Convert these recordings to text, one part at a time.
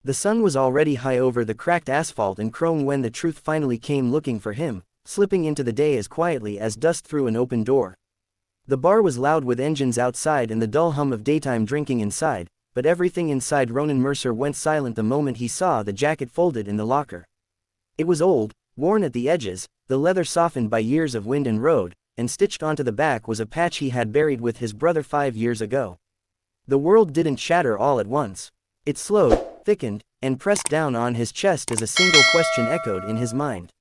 The sun was already high over the cracked asphalt and chrome when the truth finally came looking for him, slipping into the day as quietly as dust through an open door. The bar was loud with engines outside and the dull hum of daytime drinking inside, but everything inside Ronan Mercer went silent the moment he saw the jacket folded in the locker. It was old, worn at the edges, the leather softened by years of wind and road, and stitched onto the back was a patch he had buried with his brother 5 years ago. The world didn't shatter all at once. It slowed, thickened, and pressed down on his chest as a single question echoed in his mind.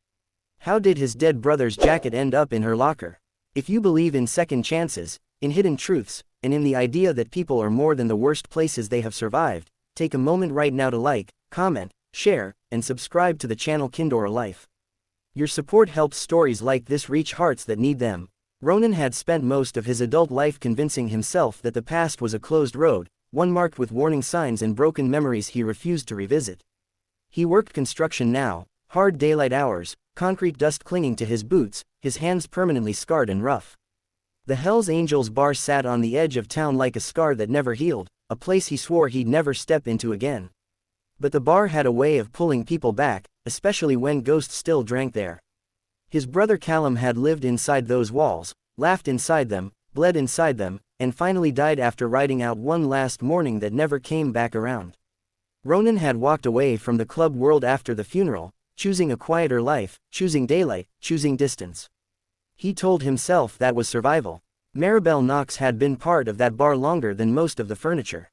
How did his dead brother's jacket end up in her locker? If you believe in second chances, in hidden truths, and in the idea that people are more than the worst places they have survived, take a moment right now to like, comment, share, and subscribe to the channel Kindora Life. Your support helps stories like this reach hearts that need them. Ronan had spent most of his adult life convincing himself that the past was a closed road, one marked with warning signs and broken memories he refused to revisit. He worked construction now, hard daylight hours, concrete dust clinging to his boots, his hands permanently scarred and rough. The Hells Angels bar sat on the edge of town like a scar that never healed, a place he swore he'd never step into again. But the bar had a way of pulling people back, especially when ghosts still drank there. His brother Callum had lived inside those walls, laughed inside them, bled inside them, and finally died after riding out one last morning that never came back around. Ronan had walked away from the club world after the funeral, choosing a quieter life, choosing daylight, choosing distance. He told himself that was survival. Maribel Knox had been part of that bar longer than most of the furniture.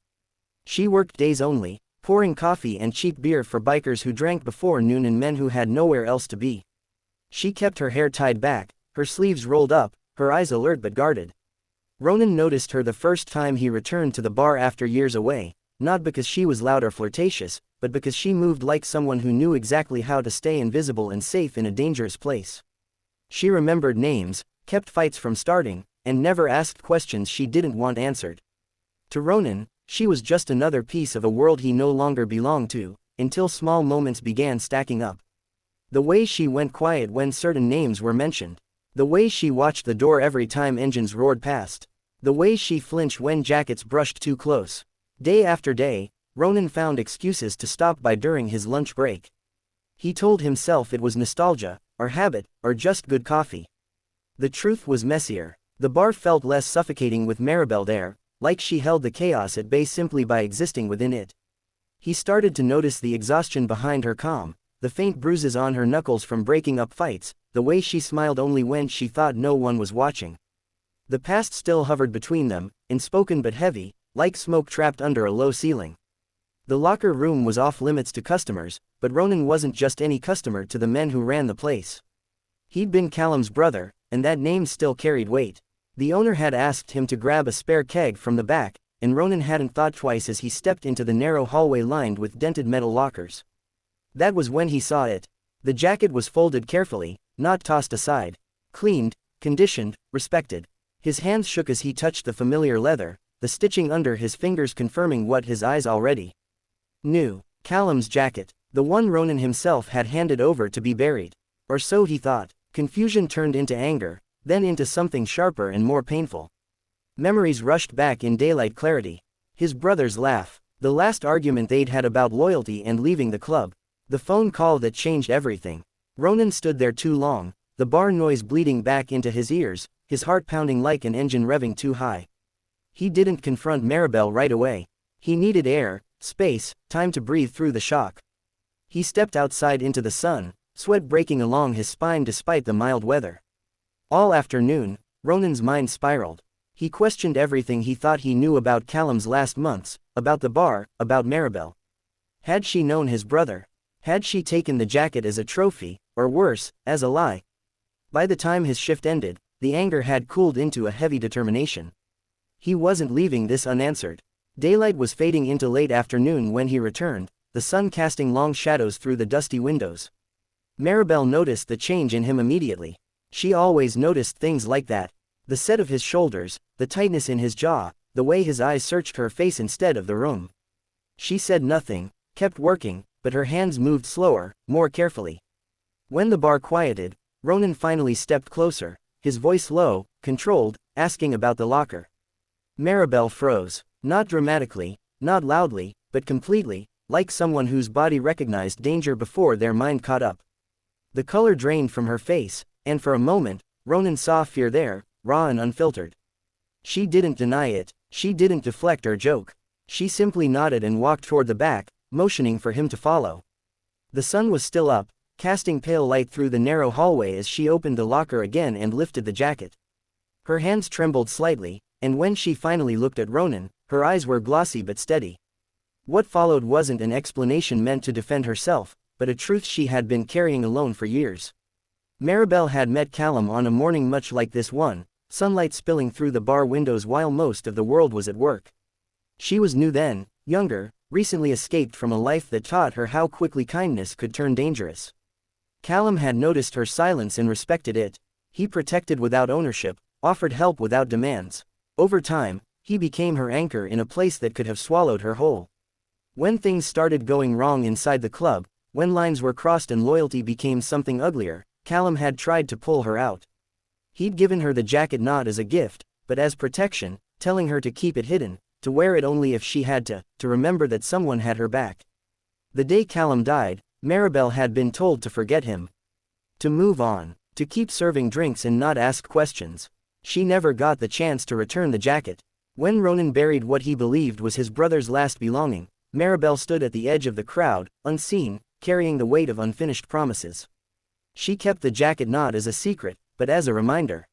She worked days only, pouring coffee and cheap beer for bikers who drank before noon and men who had nowhere else to be. She kept her hair tied back, her sleeves rolled up, her eyes alert but guarded. Ronan noticed her the first time he returned to the bar after years away, not because she was loud or flirtatious, but because she moved like someone who knew exactly how to stay invisible and safe in a dangerous place. She remembered names, kept fights from starting, and never asked questions she didn't want answered. To Ronan, she was just another piece of a world he no longer belonged to, until small moments began stacking up. The way she went quiet when certain names were mentioned. The way she watched the door every time engines roared past. The way she flinched when jackets brushed too close. Day after day, Ronan found excuses to stop by during his lunch break. He told himself it was nostalgia, or habit, or just good coffee. The truth was messier. The bar felt less suffocating with Maribel there, like she held the chaos at bay simply by existing within it. He started to notice the exhaustion behind her calm, the faint bruises on her knuckles from breaking up fights, the way she smiled only when she thought no one was watching. The past still hovered between them, unspoken but heavy, like smoke trapped under a low ceiling. The locker room was off limits to customers, but Ronan wasn't just any customer to the men who ran the place. He'd been Callum's brother, and that name still carried weight. The owner had asked him to grab a spare keg from the back, and Ronan hadn't thought twice as he stepped into the narrow hallway lined with dented metal lockers. That was when he saw it. The jacket was folded carefully, not tossed aside. Cleaned, conditioned, respected. His hands shook as he touched the familiar leather, the stitching under his fingers confirming what his eyes already knew. Callum's jacket, the one Ronan himself had handed over to be buried. Or so he thought. Confusion turned into anger, then into something sharper and more painful. Memories rushed back in daylight clarity. His brother's laugh, the last argument they'd had about loyalty and leaving the club, the phone call that changed everything. Ronan stood there too long, the bar noise bleeding back into his ears, his heart pounding like an engine revving too high. He didn't confront Maribel right away. He needed air, space, time to breathe through the shock. He stepped outside into the sun, sweat breaking along his spine despite the mild weather. All afternoon, Ronan's mind spiraled. He questioned everything he thought he knew about Callum's last months, about the bar, about Maribel. Had she known his brother? Had she taken the jacket as a trophy, or worse, as a lie? By the time his shift ended, the anger had cooled into a heavy determination. He wasn't leaving this unanswered. Daylight was fading into late afternoon when he returned, the sun casting long shadows through the dusty windows. Maribel noticed the change in him immediately. She always noticed things like that. The set of his shoulders, the tightness in his jaw, the way his eyes searched her face instead of the room. She said nothing, kept working, but her hands moved slower, more carefully. When the bar quieted, Ronan finally stepped closer, his voice low, controlled, asking about the locker. Maribel froze. Not dramatically, not loudly, but completely. like someone whose body recognized danger before their mind caught up. The color drained from her face, and for a moment, Ronan saw fear there, raw and unfiltered. She didn't deny it, she didn't deflect or joke. She simply nodded and walked toward the back, motioning for him to follow. The sun was still up, casting pale light through the narrow hallway as she opened the locker again and lifted the jacket. Her hands trembled slightly, and when she finally looked at Ronan, her eyes were glossy but steady. What followed wasn't an explanation meant to defend herself, but a truth she had been carrying alone for years. Maribel had met Callum on a morning much like this one, sunlight spilling through the bar windows while most of the world was at work. She was new then, younger, recently escaped from a life that taught her how quickly kindness could turn dangerous. Callum had noticed her silence and respected it. He protected without ownership, offered help without demands. Over time, he became her anchor in a place that could have swallowed her whole. When things started going wrong inside the club, when lines were crossed and loyalty became something uglier, Callum had tried to pull her out. He'd given her the jacket not as a gift, but as protection, telling her to keep it hidden, to wear it only if she had to remember that someone had her back. The day Callum died, Maribel had been told to forget him. To move on, to keep serving drinks and not ask questions. She never got the chance to return the jacket. When Ronan buried what he believed was his brother's last belonging, Maribel stood at the edge of the crowd, unseen, carrying the weight of unfinished promises. She kept the jacket not as a secret, but as a reminder.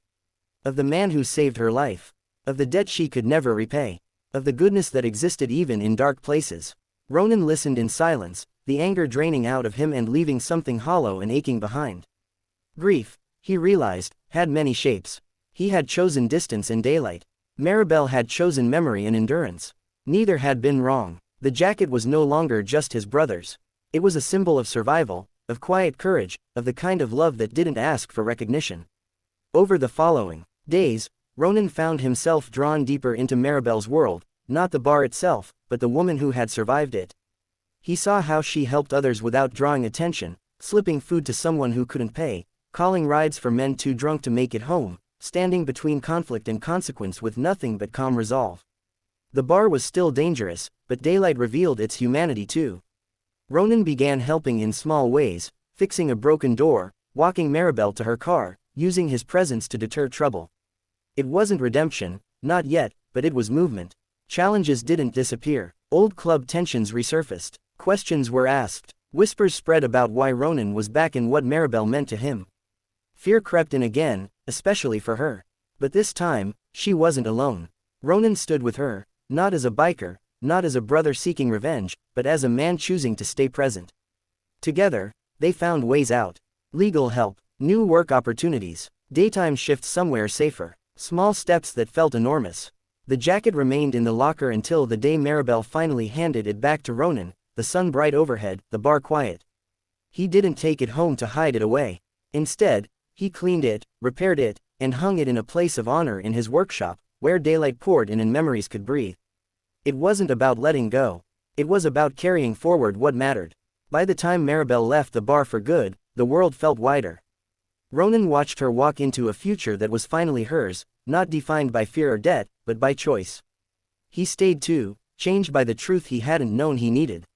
Of the man who saved her life. Of the debt she could never repay. Of the goodness that existed even in dark places. Ronan listened in silence, the anger draining out of him and leaving something hollow and aching behind. Grief, he realized, had many shapes. He had chosen distance and daylight. Maribel had chosen memory and endurance. Neither had been wrong. The jacket was no longer just his brother's. It was a symbol of survival, of quiet courage, of the kind of love that didn't ask for recognition. Over the following days, Ronan found himself drawn deeper into Maribel's world, not the bar itself, but the woman who had survived it. He saw how she helped others without drawing attention, slipping food to someone who couldn't pay, calling rides for men too drunk to make it home, standing between conflict and consequence with nothing but calm resolve. The bar was still dangerous, but daylight revealed its humanity too. Ronan began helping in small ways, fixing a broken door, walking Maribel to her car, using his presence to deter trouble. It wasn't redemption, not yet, but it was movement. Challenges didn't disappear. Old club tensions resurfaced. Questions were asked. Whispers spread about why Ronan was back and what Maribel meant to him. Fear crept in again, especially for her. But this time, she wasn't alone. Ronan stood with her, not as a biker, not as a brother seeking revenge, but as a man choosing to stay present. Together, they found ways out. Legal help, new work opportunities, daytime shifts somewhere safer, small steps that felt enormous. The jacket remained in the locker until the day Maribel finally handed it back to Ronan, the sun bright overhead, the bar quiet. He didn't take it home to hide it away. Instead, he cleaned it, repaired it, and hung it in a place of honor in his workshop, where daylight poured in and memories could breathe. It wasn't about letting go. It was about carrying forward what mattered. By the time Maribel left the bar for good, the world felt wider. Ronan watched her walk into a future that was finally hers, not defined by fear or debt, but by choice. He stayed too, changed by the truth he hadn't known he needed.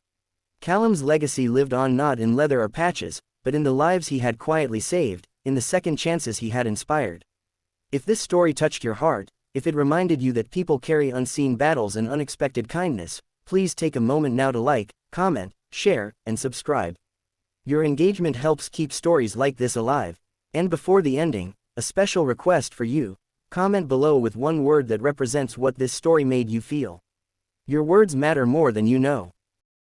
Callum's legacy lived on not in leather or patches, but in the lives he had quietly saved, in the second chances he had inspired. If this story touched your heart, if it reminded you that people carry unseen battles and unexpected kindness, please take a moment now to like, comment, share, and subscribe. Your engagement helps keep stories like this alive. And before the ending, a special request for you. Comment below with one word that represents what this story made you feel. Your words matter more than you know.